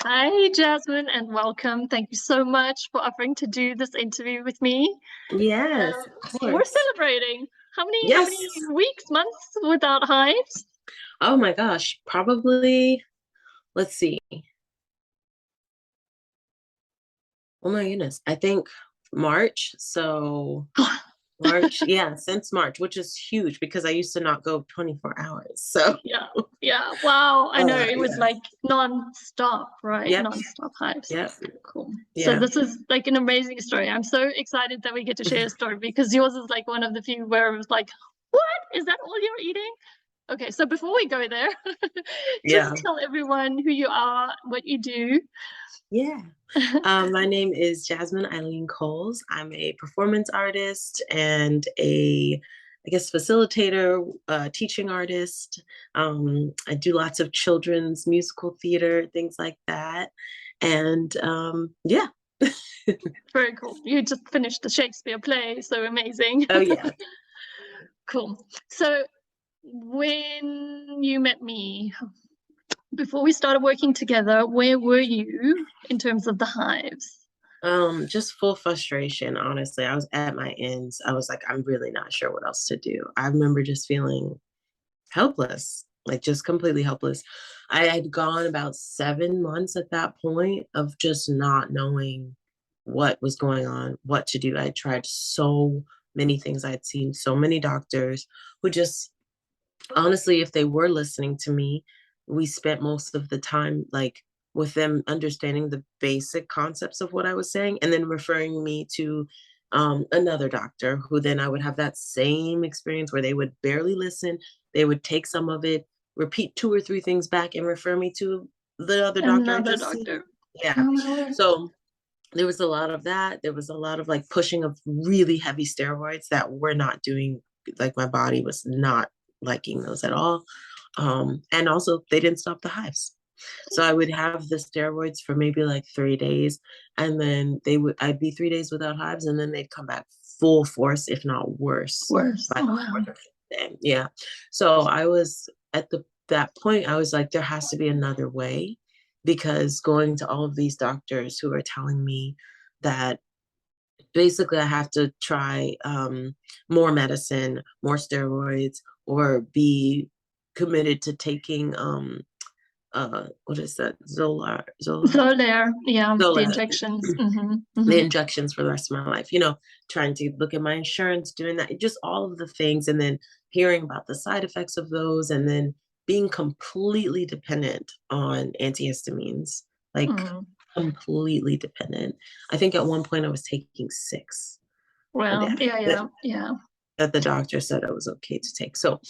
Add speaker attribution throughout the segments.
Speaker 1: Hi, Jasmine, and welcome. Thank you so much for offering to do this interview with me.
Speaker 2: Yes,
Speaker 1: Um,
Speaker 2: of
Speaker 1: we're
Speaker 2: course.
Speaker 1: celebrating. How many
Speaker 2: Yes.
Speaker 1: weeks, months without hives?
Speaker 2: Oh my gosh. Probably, let's see. Oh my goodness. I think March. So March, yeah, since March, which is huge because I used to not go 24 hours. So,
Speaker 1: Yeah, yeah. Wow, I know it was
Speaker 2: yeah.
Speaker 1: like non-stop, right?
Speaker 2: Yep.
Speaker 1: Non-stop hives.
Speaker 2: Yep.
Speaker 1: Cool. So
Speaker 2: Yeah.
Speaker 1: this is like an amazing story. I'm so excited that we get to share a story because yours is like one of the few where it was like, what? Is that all you're eating? Okay, so before we go there, just
Speaker 2: Yeah.
Speaker 1: tell everyone who you are, what you do.
Speaker 2: Yeah. My name is Jasmine Eileen Coles. I'm a performance artist and I guess, facilitator, teaching artist. I do lots of children's musical theater, things like that. And yeah.
Speaker 1: Very cool. You just finished the Shakespeare play, so amazing.
Speaker 2: Oh, yeah.
Speaker 1: Cool. So when you met me, before we started working together, where were you in terms of the hives?
Speaker 2: Just full frustration, honestly. I was at my ends. I was like, I'm really not sure what else to do. I remember just feeling helpless, like just completely helpless. I had gone about 7 months at that point of just not knowing what was going on, what to do. I tried so many things. I'd seen so many doctors who just honestly, if they were listening to me, we spent most of the time like with them understanding the basic concepts of what I was saying and then referring me to another doctor who then I would have that same experience where they would barely listen. They would take some of it, repeat two or three things back, and refer me to the other doctor I
Speaker 1: Another
Speaker 2: just seen.
Speaker 1: doctor.
Speaker 2: Yeah.
Speaker 1: Oh my word.
Speaker 2: So there was a lot of that. There was a lot of like pushing of really heavy steroids that were not doing, like my body was not liking those at all. And also they didn't stop the hives. So I would have the steroids for maybe like 3 days, and then I'd be 3 days without hives, and then they'd come back full force, if not worse,
Speaker 1: Worse.
Speaker 2: by
Speaker 1: Oh,
Speaker 2: the
Speaker 1: wow.
Speaker 2: fourth or fifth day. Yeah. So I was at that point, I was like, there has to be another way, because going to all of these doctors who are telling me that basically I have to try more medicine, more steroids, or be committed to taking what is that,
Speaker 1: Xolair, yeah, the
Speaker 2: Zola,
Speaker 1: injections.
Speaker 2: the injections for the rest of my life, trying to look at my insurance, doing that, just all of the things, and then hearing about the side effects of those, and then being completely dependent on antihistamines, like
Speaker 1: Mm.
Speaker 2: completely dependent. I think at one point I was taking six a
Speaker 1: Well,
Speaker 2: day
Speaker 1: yeah,
Speaker 2: that,
Speaker 1: yeah, yeah.
Speaker 2: that the doctor said it was okay to take. So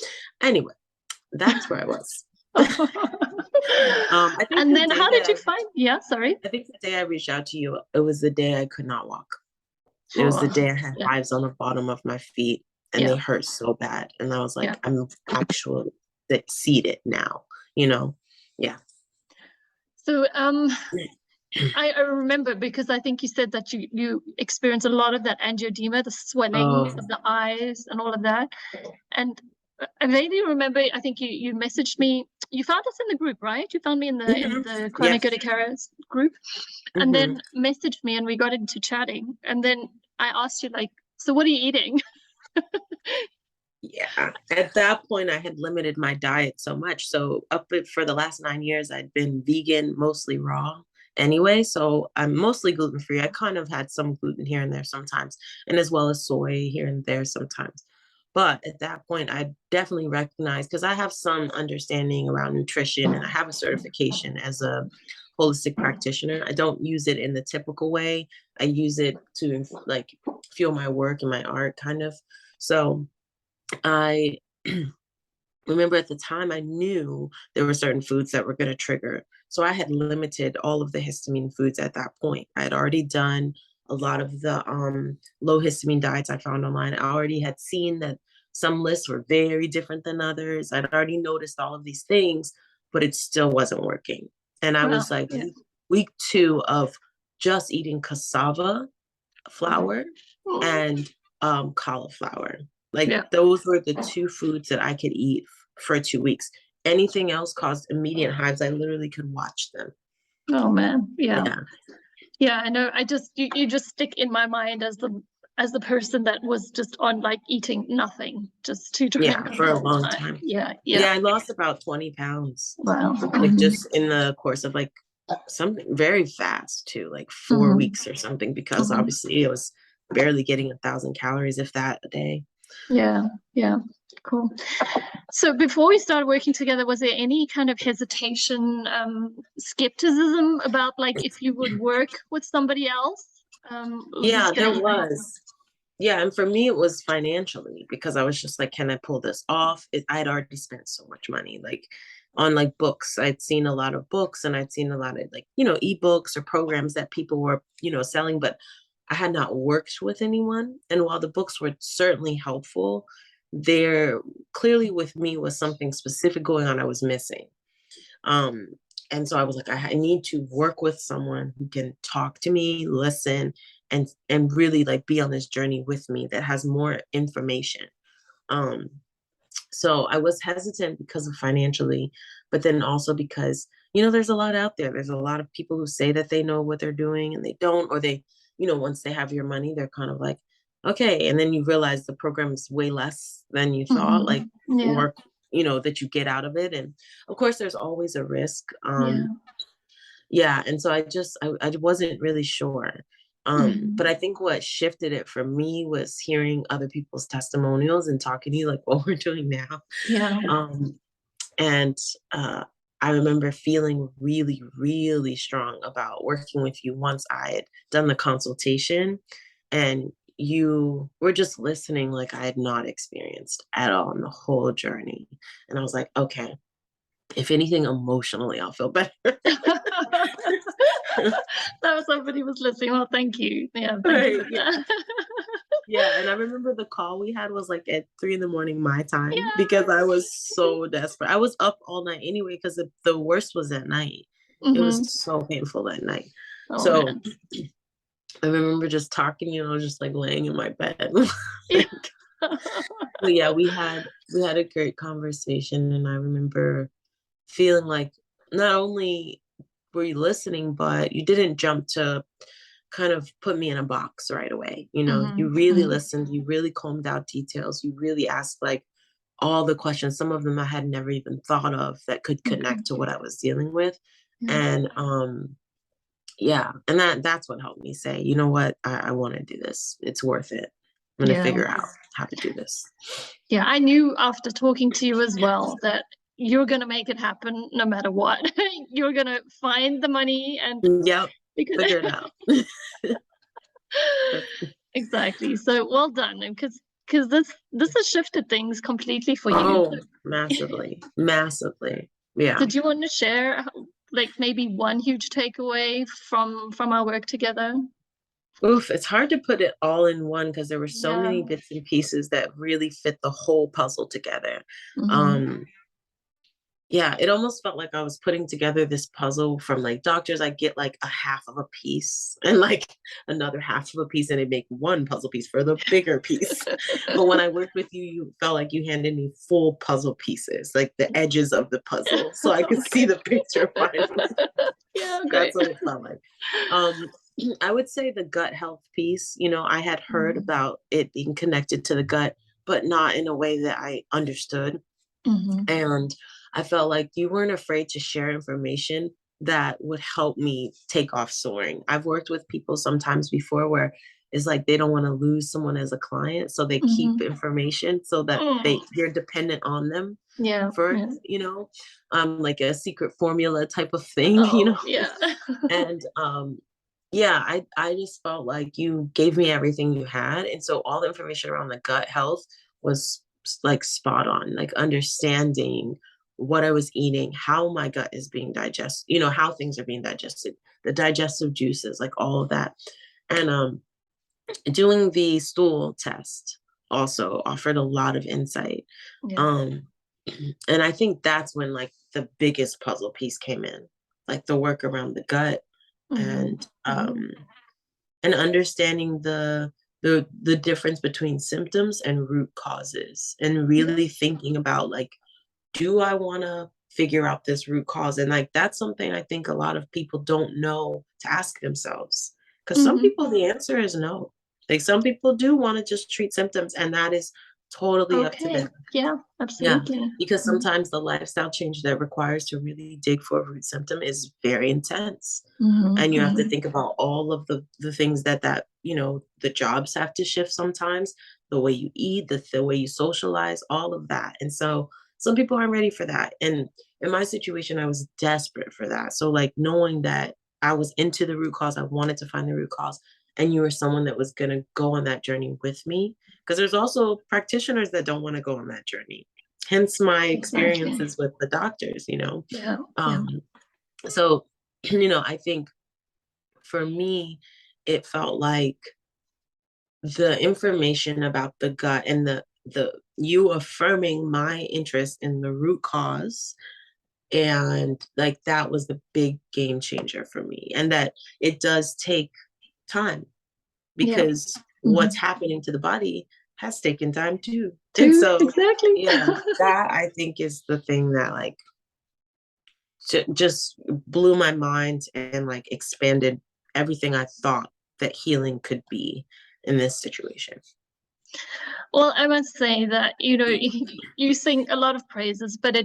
Speaker 2: anyway, that's where I was. I think
Speaker 1: And
Speaker 2: the
Speaker 1: then
Speaker 2: day
Speaker 1: how did you
Speaker 2: that
Speaker 1: find? Yeah, sorry.
Speaker 2: I think the day I reached out to you, it was the day I could not walk. It was the
Speaker 1: Oh,
Speaker 2: day I had
Speaker 1: yeah,
Speaker 2: hives on the bottom of my feet and
Speaker 1: yeah,
Speaker 2: they hurt so bad. And I was
Speaker 1: yeah.
Speaker 2: like, I'm actually seated now, you know? Yeah.
Speaker 1: So, I remember because I think you said that you experience a lot of that angioedema, the swelling
Speaker 2: Oh,
Speaker 1: of the eyes and all of that. And I vaguely remember, I think you messaged me. You found us in the group, right? You found me in
Speaker 2: mhm.
Speaker 1: the chronic
Speaker 2: Yes.
Speaker 1: urticarias group, and
Speaker 2: Hmm.
Speaker 1: then messaged me, and we got into chatting. And then I asked you like, so what are you eating?
Speaker 2: Yeah. At that point, I had limited my diet so much. So for the last 9 years, I'd been vegan, mostly raw anyway. So I'm mostly gluten free. I kind of had some gluten here and there sometimes, and as well as soy here and there sometimes. But at that point, I definitely recognized, because I have some understanding around nutrition and I have a certification as a holistic practitioner. I don't use it in the typical way. I use it to like fuel my work and my art kind of. So I remember at the time I knew there were certain foods that were going to trigger. So I had limited all of the histamine foods at that point. I had already done a lot of the low histamine diets I found online. I already had seen that some lists were very different than others. I'd already noticed all of these things, but it still wasn't working. And I
Speaker 1: Well,
Speaker 2: was like,
Speaker 1: yeah.
Speaker 2: week two of just eating cassava flour
Speaker 1: Mm.
Speaker 2: and cauliflower. Like
Speaker 1: Yeah.
Speaker 2: those were the two foods that I could eat for 2 weeks. Anything else caused immediate hives. I literally could watch them.
Speaker 1: Oh man. Yeah.
Speaker 2: Yeah.
Speaker 1: Yeah, I know. You just stick in my mind as the person that was just on like eating nothing just to
Speaker 2: Yeah,
Speaker 1: drink
Speaker 2: for
Speaker 1: the
Speaker 2: a
Speaker 1: whole
Speaker 2: long
Speaker 1: time.
Speaker 2: time.
Speaker 1: Yeah, yeah.
Speaker 2: Yeah, I lost about 20 pounds,
Speaker 1: Wow.
Speaker 2: like just in the course of like something very fast too, like 4 weeks or something, because obviously it was barely getting 1,000 calories, if that, a day.
Speaker 1: Yeah, yeah. Cool. So before we started working together, was there any kind of hesitation, skepticism about like if you would work with somebody else?
Speaker 2: Yeah,
Speaker 1: Who's
Speaker 2: there
Speaker 1: gonna,
Speaker 2: was. Yeah, and for me it was financially, because I was just like, can I pull this off? I had already spent so much money, like on like books. I'd seen a lot of books, and I'd seen a lot of like, ebooks or programs that people were, selling, but I had not worked with anyone. And while the books were certainly helpful, there clearly with me was something specific going on I was missing. Um, and so I was like, I need to work with someone who can talk to me, listen, and really like be on this journey with me that has more information. Um, so I was hesitant because of financially, but then also because, there's a lot out there. There's a lot of people who say that they know what they're doing and they don't, or they, once they have your money, they're kind of like, okay. And then you realize the program is way less than you thought, like
Speaker 1: yeah,
Speaker 2: work, that you get out of it. And of course, there's always a risk.
Speaker 1: yeah.
Speaker 2: Yeah. And so I wasn't really sure. But I think what shifted it for me was hearing other people's testimonials and talking to you like what we're doing now.
Speaker 1: Yeah.
Speaker 2: And I remember feeling really, really strong about working with you once I had done the consultation, and you were just listening like I had not experienced at all in the whole journey. And I was like, okay, if anything, emotionally, I'll feel better.
Speaker 1: That was somebody was listening. Well, thank you. Yeah, thank you
Speaker 2: Right,
Speaker 1: for
Speaker 2: yeah.
Speaker 1: that.
Speaker 2: Yeah, and I remember the call we had was like at 3 in the morning my time,
Speaker 1: Yeah.
Speaker 2: because I was so desperate. I was up all night anyway because the worst was at night. It was so painful that night.
Speaker 1: Oh
Speaker 2: So
Speaker 1: man.
Speaker 2: I remember just talking, I was just like laying in my bed.
Speaker 1: Yeah.
Speaker 2: But yeah, we had a great conversation, and I remember feeling like not only were you listening, but you didn't jump to kind of put me in a box right away. You really listened, you really combed out details, you really asked like all the questions, some of them I had never even thought of that could connect to what I was dealing with.
Speaker 1: Yeah.
Speaker 2: And yeah, and that's what helped me say, you know what, I want to do this. It's worth it. I'm going to
Speaker 1: Yeah.
Speaker 2: figure out how to do this.
Speaker 1: Yeah, I knew after talking to you as well that you're going to make it happen no matter what. You're going to find the money and
Speaker 2: Yep,
Speaker 1: because
Speaker 2: figure it out.
Speaker 1: exactly. So well done, because this has shifted things completely for you.
Speaker 2: Oh, massively, massively. Yeah.
Speaker 1: Did you want to share like maybe one huge takeaway from our work together?
Speaker 2: Oof, it's hard to put it all in one because there were so
Speaker 1: Yeah.
Speaker 2: many bits and pieces that really fit the whole puzzle together.
Speaker 1: Mm-hmm.
Speaker 2: Um, yeah, it almost felt like I was putting together this puzzle from like doctors. I get like a half of a piece and like another half of a piece, and it make one puzzle piece for the bigger piece. But when I worked with you, you felt like you handed me full puzzle pieces, like the edges of the puzzle, so I could see the picture finally.
Speaker 1: Yeah, great.
Speaker 2: That's what it felt like. I would say the gut health piece, I had heard about it being connected to the gut, but not in a way that I understood. And I felt like you weren't afraid to share information that would help me take off soaring. I've worked with people sometimes before where it's like they don't want to lose someone as a client, so they keep information so that you're dependent on them
Speaker 1: Yeah,
Speaker 2: for,
Speaker 1: yeah.
Speaker 2: like a secret formula type of thing,
Speaker 1: Oh, yeah.
Speaker 2: and yeah, I just felt like you gave me everything you had. And so all the information around the gut health was like spot on, like understanding what I was eating, how my gut is being digested, how things are being digested, the digestive juices, like all of that. And doing the stool test also offered a lot of insight.
Speaker 1: Yeah.
Speaker 2: And I think that's when like the biggest puzzle piece came in, like the work around the gut, and understanding the difference between symptoms and root causes, and really thinking about like, do I want to figure out this root cause. And like, that's something I think a lot of people don't know to ask themselves. Because some
Speaker 1: Mm-hmm.
Speaker 2: people, the answer is no. Like some people do want to just treat symptoms, and that is totally up to
Speaker 1: Okay.
Speaker 2: them.
Speaker 1: Yeah,
Speaker 2: Yeah,
Speaker 1: absolutely.
Speaker 2: because
Speaker 1: Mm-hmm.
Speaker 2: sometimes the lifestyle change that requires to really dig for a root symptom is very intense. And you have to
Speaker 1: Mm-hmm.
Speaker 2: think about all of the things that the jobs have to shift sometimes, the way you eat, the way you socialize, all of that. And so some people aren't ready for that. And in my situation, I was desperate for that. So like knowing that I was into the root cause, I wanted to find the root cause, and you were someone that was going to go on that journey with me, because there's also practitioners that don't want to go on that journey, hence my
Speaker 1: Exactly.
Speaker 2: experiences with the doctors.
Speaker 1: Yeah. Yeah.
Speaker 2: um so I think for me it felt like the information about the gut and the you affirming my interest in the root cause, and like that was the big game changer for me, and that it does take time,
Speaker 1: Yeah.
Speaker 2: because
Speaker 1: Mm-hmm.
Speaker 2: what's happening to the body has taken time too. And
Speaker 1: Two,
Speaker 2: so
Speaker 1: exactly.
Speaker 2: yeah, that I think is the thing that like just blew my mind and like expanded everything I thought that healing could be in this situation.
Speaker 1: Well, I must say that, you sing a lot of praises, but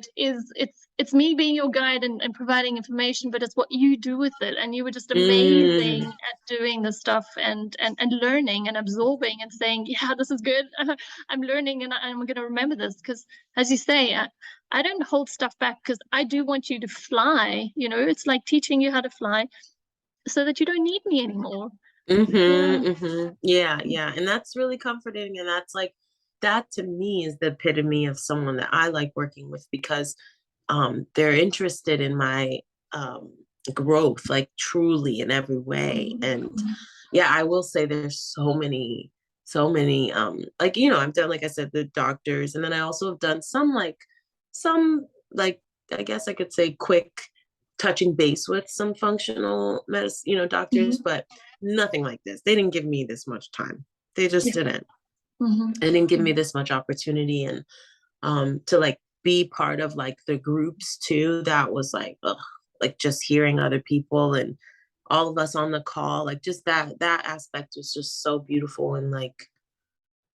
Speaker 1: it's me being your guide and providing information, but it's what you do with it. And you were just
Speaker 2: Mm,
Speaker 1: amazing at doing this stuff and learning and absorbing and saying, yeah, this is good. I'm learning and I'm going to remember this. Because as you say, I don't hold stuff back because I do want you to fly. It's like teaching you how to fly so that you don't need me anymore. Yeah.
Speaker 2: yeah. And that's really comforting. And that's like, that to me is the epitome of someone that I like working with, because they're interested in my um, growth, like truly in every way. And
Speaker 1: Mhm.
Speaker 2: yeah, I will say there's so many, like, I've done, like I said, the doctors, and then I also have done some, I guess I could say quick touching base with some functional medicine, doctors,
Speaker 1: Mhm.
Speaker 2: but nothing like this. They didn't give me this much time. They just
Speaker 1: Yeah.
Speaker 2: didn't.
Speaker 1: Mhm.
Speaker 2: They didn't give me this much opportunity, and to like be part of like the groups too. That was like, ugh, like just hearing other people and all of us on the call, like just that aspect was just so beautiful. And like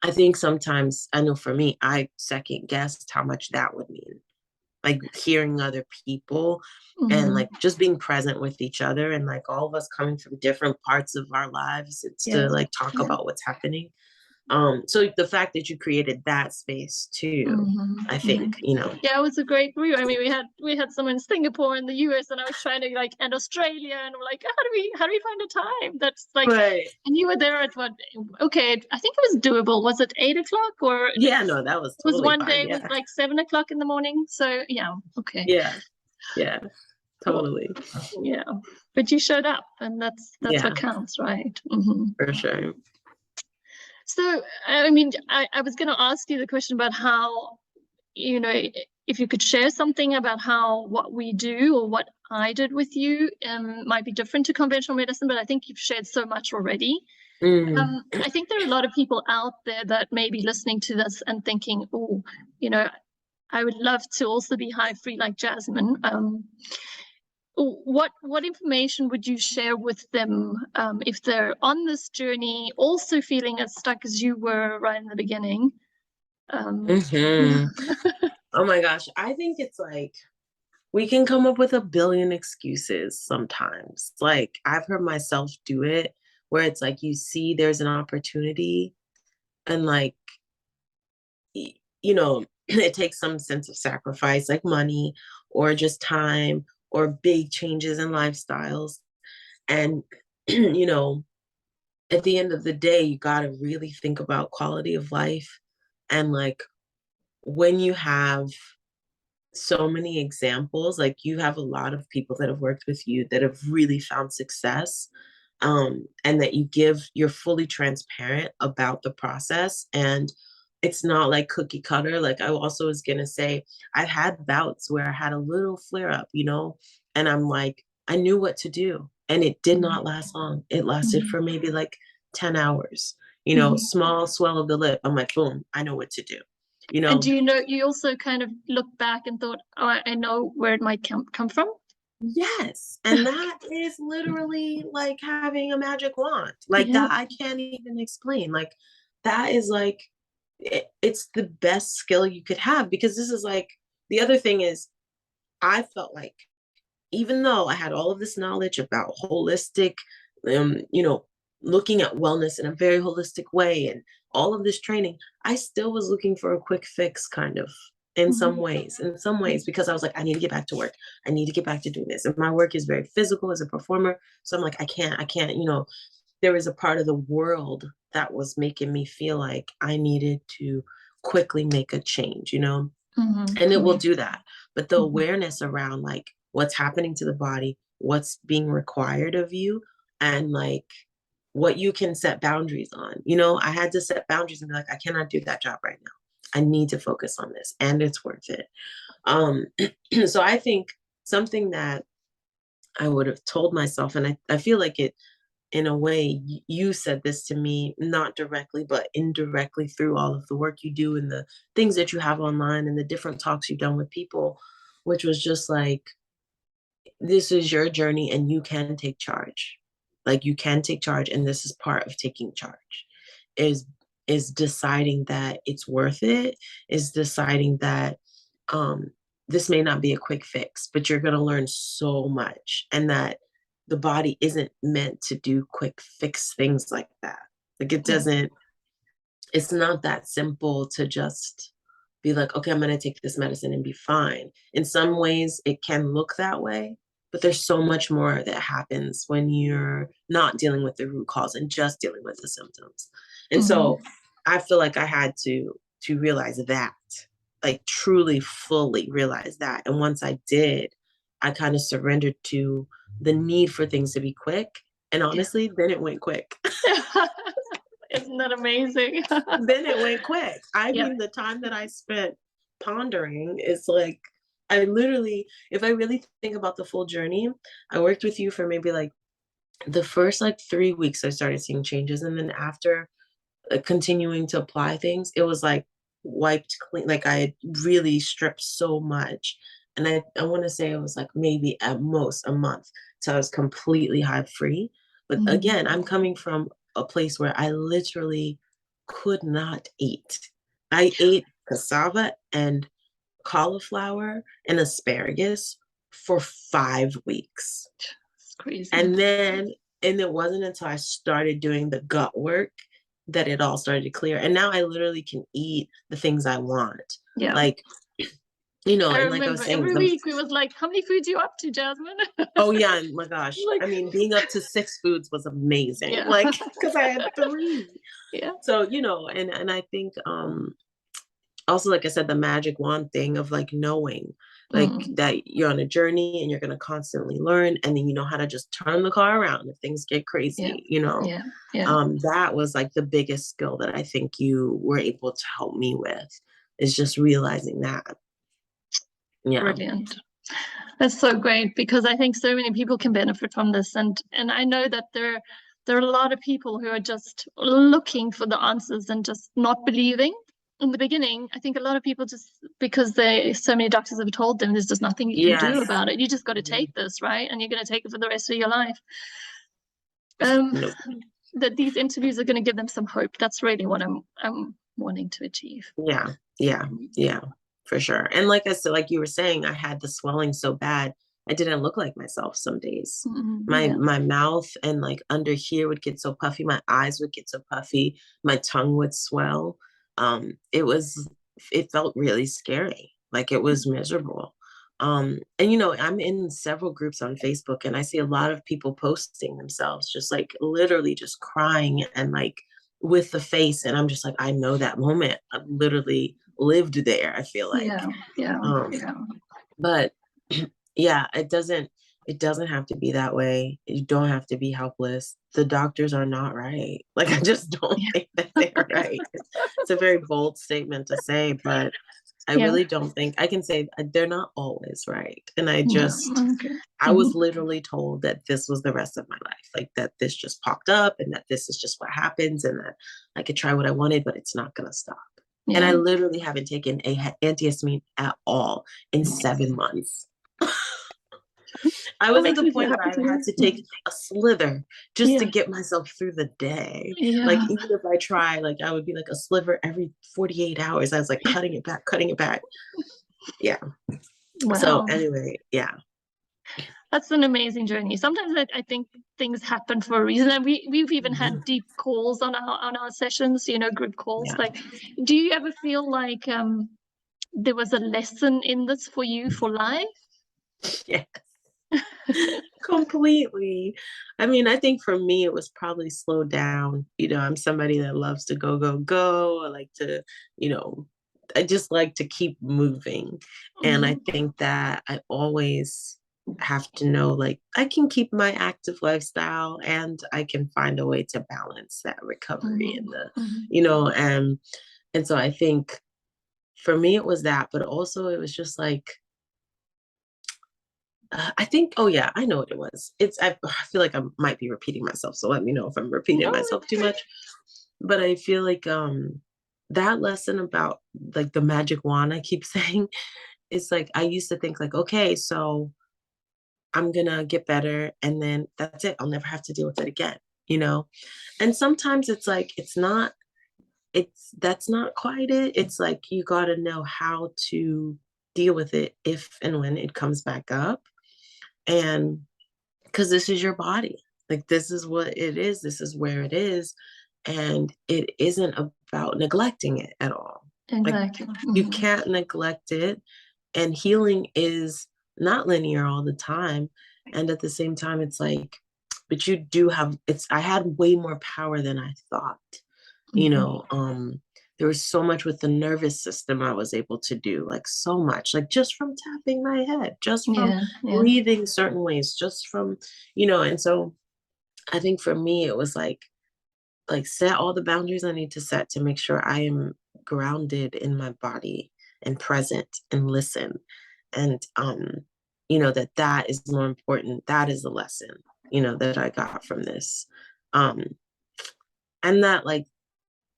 Speaker 2: I think sometimes, I know for me, I second guessed how much that would mean, like hearing other people and
Speaker 1: Mhm.
Speaker 2: like just being present with each other, and like all of us coming from different parts of our lives. It's to
Speaker 1: Yes.
Speaker 2: like talk
Speaker 1: Yeah.
Speaker 2: about what's happening. So the fact that you created that space too, I
Speaker 1: Mhm.
Speaker 2: think,
Speaker 1: Yeah, it was a great group. I mean, we had someone in Singapore and the US, and I was trying to and Australia, and we're like, how do we find a time that's like,
Speaker 2: but
Speaker 1: and you were there at what? Okay, I think it was doable. Was it 8 o'clock, or it
Speaker 2: yeah, no, that was
Speaker 1: was
Speaker 2: totally
Speaker 1: one
Speaker 2: fine.
Speaker 1: day was
Speaker 2: Yeah.
Speaker 1: like 7 o'clock in the morning? So yeah, okay,
Speaker 2: Yeah. Yeah.
Speaker 1: cool.
Speaker 2: Totally.
Speaker 1: Yeah, but you showed up, and that's what
Speaker 2: Yeah,
Speaker 1: counts, right? Hmm.
Speaker 2: for sure.
Speaker 1: So I mean, I was going to ask you the question about how, you know, if you could share something about how what we do or what I did with you might be different to conventional medicine, but I think you've shared so much already.
Speaker 2: Mm.
Speaker 1: I think there are a lot of people out there that may be listening to this and thinking, oh, you know, I would love to also be hive-free like Jasmine. What information would you share with them if they're on this journey, also feeling as stuck as you were right in the beginning? Yeah.
Speaker 2: Hmm. Oh my gosh. I think it's like we can come up with a billion excuses sometimes. Like I've heard myself do it, where it's like you see there's an opportunity, and like it takes some sense of sacrifice, like money or just time or big changes in lifestyles. And you know at the end of the day, you got to really think about quality of life. And like when you have so many examples, like you have a lot of people that have worked with you that have really found success, and that you're fully transparent about the process, and it's not like cookie cutter. Like I also was gonna say, I've had bouts where I had a little flare up, and I'm like, I knew what to do, and it did not last long. It lasted
Speaker 1: Mhm.
Speaker 2: for maybe like 10 hours.
Speaker 1: Mhm.
Speaker 2: Small swell of the lip. I'm like, boom, I know what to do. you
Speaker 1: And
Speaker 2: know.
Speaker 1: do you know, you also kind of looked back and thought, oh, I know where it might come from.
Speaker 2: Yes. And that is literally like having a magic wand. Like
Speaker 1: Yeah.
Speaker 2: that I can't even explain. Like that is like it's the best skill you could have, because this is like the other thing is I felt like even though I had all of this knowledge about holistic, you know, looking at wellness in a very holistic way and all of this training, I still was looking for a quick fix kind of
Speaker 1: Mhm.
Speaker 2: in some ways, because I was like, I need to get back to work. I need to get back to doing this. And my work is very physical as a performer. So I'm like, I can't, you know, there was a part of the world that was making me feel like I needed to quickly make a change, you know?
Speaker 1: Mhm.
Speaker 2: And it will
Speaker 1: Mhm.
Speaker 2: do that. But the
Speaker 1: Mhm.
Speaker 2: awareness around like what's happening to the body, what's being required of you, and like what you can set boundaries on. You know, I had to set boundaries and be like, I cannot do that job right now. I need to focus on this and it's worth it. Um, so I think something that I would have told myself, and I feel like it in a way, you said this to me, not directly, but indirectly through all of the work you do and the things that you have online and the different talks you've done with people, which was just like, this is your journey and you can take charge. Like you can take charge, and this is part of taking charge. Is is deciding that it's worth it, is deciding that um this may not be a quick fix, but you're going to learn so much, and that the body isn't meant to do quick fix things like that. Like it
Speaker 1: Yeah.
Speaker 2: doesn't, it's not that simple to just be like, okay, I'm going to take this medicine and be fine. In some ways, it can look that way, but there's so much more that happens when you're not dealing with the root cause and just dealing with the symptoms. And
Speaker 1: Mhm.
Speaker 2: so I feel like I had to realize that, like truly, fully realize that. And once I did, I kind of surrendered to the need for things to be quick. And
Speaker 1: Yeah.
Speaker 2: honestly, then it went quick.
Speaker 1: Isn't that amazing?
Speaker 2: Then it went quick. I
Speaker 1: Yeah.
Speaker 2: mean, the time that I spent pondering is like, I literally, if I really think about the full journey, I worked with you for maybe like the first like 3 weeks, I started seeing changes. And then after continuing to apply things, it was like wiped clean. Like I had really stripped so much. And I want to say it was like maybe at most a month. So I was completely hive free. But
Speaker 1: Mhm.
Speaker 2: again, I'm coming from a place where I literally could not eat. I ate cassava and cauliflower and asparagus for 5 weeks.
Speaker 1: It's crazy.
Speaker 2: And then, and it wasn't until I started doing the gut work that it all started to clear. And now I literally can eat the things I want.
Speaker 1: Yeah.
Speaker 2: Like, you know,
Speaker 1: I
Speaker 2: and like I
Speaker 1: remember
Speaker 2: was saying,
Speaker 1: every week we was like, how many foods you up to, Jasmine?
Speaker 2: oh yeah, and my gosh.
Speaker 1: Like,
Speaker 2: I mean, being up to 6 foods was amazing.
Speaker 1: yeah.
Speaker 2: Like, because I had three.
Speaker 1: Yeah.
Speaker 2: So, you know, and I think also, like I said, the magic wand thing of like knowing like
Speaker 1: Mm.
Speaker 2: that you're on a journey and you're going to constantly learn, and then you know how to just turn the car around if things get
Speaker 1: Yeah.
Speaker 2: crazy, you know.
Speaker 1: Yeah. Yeah.
Speaker 2: That was like the biggest skill that I think you were able to help me with, is just realizing that. Yeah.
Speaker 1: Brilliant. That's so great, because I think so many people can benefit from this, and I know that there are a lot of people who are just looking for the answers and just not believing. In the beginning, I think a lot of people just, because they so many doctors have told them there's just nothing you can do
Speaker 2: Yes.
Speaker 1: about it. You just got to
Speaker 2: Mhm.
Speaker 1: take this, right? And you're going to take it for the rest of your life. Um,
Speaker 2: No.
Speaker 1: that these interviews are going to give them some hope. That's really what I'm wanting to achieve.
Speaker 2: Yeah. Yeah. Yeah. For sure. And like I said, like you were saying, I had the swelling so bad, I didn't look like myself some days.
Speaker 1: Mhm.
Speaker 2: My mouth and like under here would get so puffy, my eyes would get so puffy, my tongue would swell. It was, it felt really scary. Like it was miserable. And you know, I'm in several groups on Facebook and I see a lot of people posting themselves just like literally just crying and like with the face. And I'm just like, I know that moment. I've literally lived there, I feel like.
Speaker 1: Yeah, yeah,
Speaker 2: Um,
Speaker 1: yeah.
Speaker 2: but yeah, it doesn't have to be that way. You don't have to be helpless. The doctors are not right. Like I just don't think that they're right. It's a very bold statement to say, but I
Speaker 1: Yeah.
Speaker 2: really don't think I can say they're not always right. And I
Speaker 1: Yeah.
Speaker 2: just,
Speaker 1: Okay.
Speaker 2: I
Speaker 1: Mhm.
Speaker 2: was literally told that this was the rest of my life, like that this just popped up and that this is just what happens and that I could try what I wanted, but it's not going to stop. And I
Speaker 1: Yeah.
Speaker 2: literally haven't taken a antihistamine at all in 7 months. I
Speaker 1: That
Speaker 2: was at
Speaker 1: makes
Speaker 2: the
Speaker 1: me so
Speaker 2: point
Speaker 1: happy
Speaker 2: where
Speaker 1: to
Speaker 2: I had
Speaker 1: hear.
Speaker 2: to take a slither just to
Speaker 1: Yeah.
Speaker 2: get myself through the day. Like
Speaker 1: Yeah.
Speaker 2: even if I try, like I would be like a sliver every 48 hours. I was like cutting it back, cutting it back. Yeah. So
Speaker 1: Wow.
Speaker 2: anyway, yeah.
Speaker 1: That's an amazing journey. Sometimes I think things happen for a reason, and we've even had
Speaker 2: Mhm.
Speaker 1: deep calls on our sessions, group calls.
Speaker 2: Yeah.
Speaker 1: Like, do you ever feel like there was a lesson in this for you for life?
Speaker 2: Yeah. Completely. I mean, I think for me, it was probably slowed down. I'm somebody that loves to go, go, go. I like to, you know, I just like to keep moving. And I
Speaker 1: Mhm.
Speaker 2: think that I always have to know, like, I can keep my active lifestyle and I can find a way to balance that recovery
Speaker 1: Mhm.
Speaker 2: and
Speaker 1: Mhm.
Speaker 2: and so I think for me, it was that, but also it was just like, I think, oh yeah, I know what it was. I feel like I might be repeating myself, so let me know if I'm repeating
Speaker 1: No,
Speaker 2: myself
Speaker 1: it's
Speaker 2: too
Speaker 1: good.
Speaker 2: much. But I feel like that lesson about like the magic wand I keep saying, it's like I used to think like, okay, so I'm gonna get better and then that's it. I'll never have to deal with it again, you know? And sometimes it's like it's that's not quite it. It's like you gotta know how to deal with it if and when it comes back up. And because this is your body. Like, this is what it is. This is where it is. And it isn't about neglecting it at all. Like,
Speaker 1: Exactly.
Speaker 2: you
Speaker 1: Mhm.
Speaker 2: can't neglect it. And healing is not linear all the time. And at the same time, it's like, but you do have, I had way more power than I thought. You
Speaker 1: Mhm.
Speaker 2: know, there was so much with the nervous system I was able to do, like so much, like just from tapping my head, just from
Speaker 1: Yeah. Yeah.
Speaker 2: breathing certain ways, just from, and so I think for me it was like set all the boundaries I need to set to make sure I am grounded in my body and present and listen. And that is more important. That is the lesson, that I got from this. Um and that like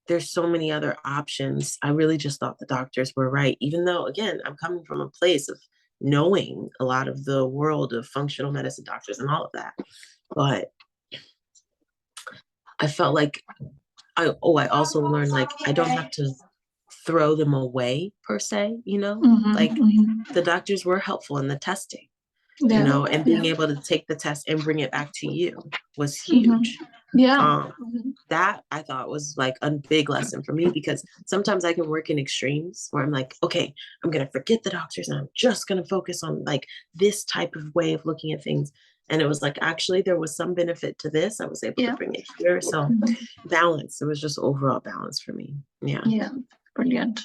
Speaker 2: there's so many other options. I really just thought the doctors were right, even though, again, I'm coming from a place of knowing a lot of the world of functional medicine doctors and all of that. But I felt like I also learned like I don't have to throw them away per se,
Speaker 1: Mhm.
Speaker 2: like
Speaker 1: Mhm.
Speaker 2: the doctors were helpful in the testing,
Speaker 1: Yeah.
Speaker 2: and
Speaker 1: Yeah.
Speaker 2: being able to take the test and bring it back to you was
Speaker 1: Mhm.
Speaker 2: huge.
Speaker 1: Yeah.
Speaker 2: Um,
Speaker 1: Mhm.
Speaker 2: that I thought was like a big lesson for me because sometimes I can work in extremes where I'm like, okay, I'm gonna forget the doctors and I'm just gonna focus on like this type of way of looking at things. And it was like actually there was some benefit to this. I was able to
Speaker 1: Yeah.
Speaker 2: bring it here. So
Speaker 1: Mhm.
Speaker 2: balance. It was just overall balance for me. Yeah.
Speaker 1: Yeah. Brilliant.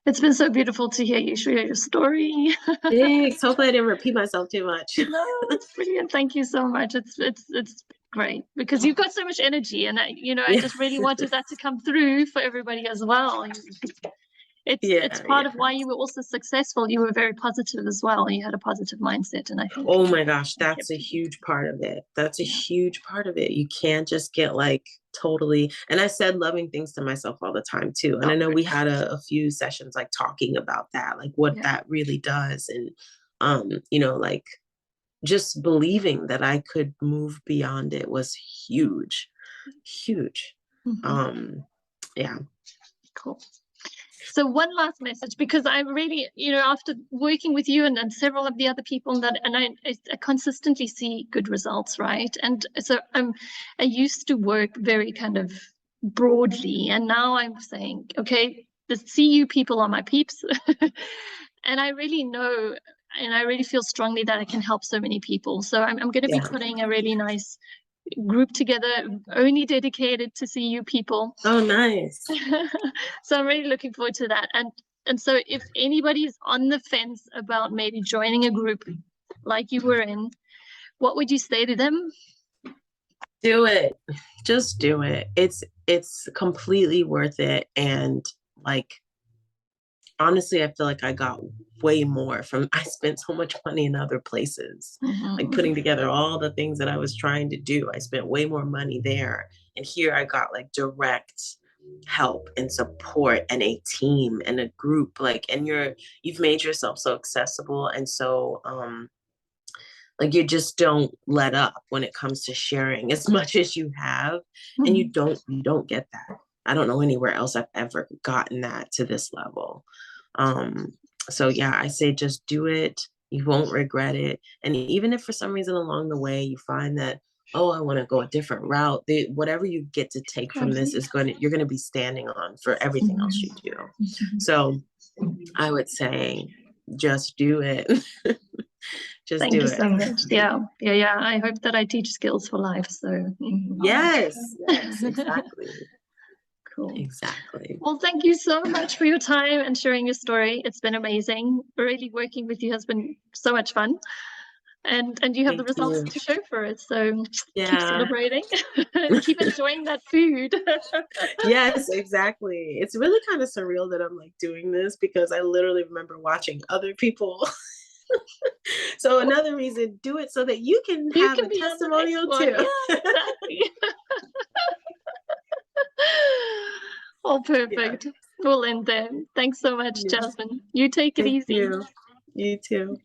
Speaker 1: It's been so beautiful to hear you share your story.
Speaker 2: Thanks. Hopefully I didn't repeat myself too much.
Speaker 1: No, it's brilliant. Thank you so much. It's great because you've got so much energy, and I
Speaker 2: Yeah.
Speaker 1: just really wanted that to come through for everybody as well. It's
Speaker 2: Yeah.
Speaker 1: part of
Speaker 2: Yeah.
Speaker 1: why you were also successful. You were very positive as well. You had a positive mindset, and I think
Speaker 2: Oh my gosh,
Speaker 1: that
Speaker 2: that's
Speaker 1: kept
Speaker 2: a
Speaker 1: you.
Speaker 2: huge part of it. That's a
Speaker 1: Yeah,
Speaker 2: huge part of it. You can't just get like totally. And I said loving things to myself all the time too. And I
Speaker 1: oh,
Speaker 2: know we
Speaker 1: brilliant.
Speaker 2: had a few sessions like talking about that, like what
Speaker 1: Yeah,
Speaker 2: that really does. And, like just believing that I could move beyond it was huge, huge.
Speaker 1: hmm,
Speaker 2: Um, yeah.
Speaker 1: cool. So one last message, because I really, after working with you and several of the other people and I consistently see good results, right? And so I used to work very kind of broadly, and now I'm saying, okay, the CU people are my peeps, and I really know, and I really feel strongly that I can help so many people. So I'm going to be
Speaker 2: Yeah.
Speaker 1: putting a really nice group together, only dedicated to CU people.
Speaker 2: Oh, nice.
Speaker 1: So I'm really looking forward to that. And so if anybody's on the fence about maybe joining a group like you were in, what would you say to them?
Speaker 2: Do it. Just do it. It's completely worth it. And like honestly, I feel like I got way more from I spent so much money in other places. Like
Speaker 1: Mhm.
Speaker 2: putting together all the things that I was trying to do. I spent way more money there. And here I got like direct help and support and a team and a group, like, and you've made yourself so accessible and so like you just don't let up when it comes to sharing as much as you have, and
Speaker 1: Mhm.
Speaker 2: you don't get that. I don't know anywhere else I've ever gotten that to this level. um so yeah, I say just do it. You won't regret it. And even if for some reason along the way you find that, oh, I want to go a different route, whatever you get to take from this is going to, you're going to be standing on for everything else you do.
Speaker 1: Mhm.
Speaker 2: So I would say just do it. Just
Speaker 1: Thank
Speaker 2: do
Speaker 1: you
Speaker 2: it.
Speaker 1: so much. Yeah, yeah, yeah. I hope that I teach skills for life. So,
Speaker 2: Yes, yes, exactly.
Speaker 1: cool.
Speaker 2: Exactly.
Speaker 1: Well, thank you so much for your time and sharing your story. It's been amazing. Really working with you has been so much fun. And you have the
Speaker 2: Thank
Speaker 1: results
Speaker 2: you.
Speaker 1: to show for it. So keep
Speaker 2: Yeah.
Speaker 1: celebrating and keep enjoying that food.
Speaker 2: Yes, exactly. It's really kind of surreal that I'm like doing this because I literally remember watching other people. So another reason, do it so that you can
Speaker 1: You
Speaker 2: have
Speaker 1: can
Speaker 2: a
Speaker 1: be on the next
Speaker 2: testimonial
Speaker 1: one.
Speaker 2: too.
Speaker 1: Yeah, exactly. Oh,
Speaker 2: Yeah.
Speaker 1: perfect. We'll end there. Thanks so much,
Speaker 2: Yes.
Speaker 1: Jasmine. You take it
Speaker 2: Thank
Speaker 1: easy.
Speaker 2: you. You too.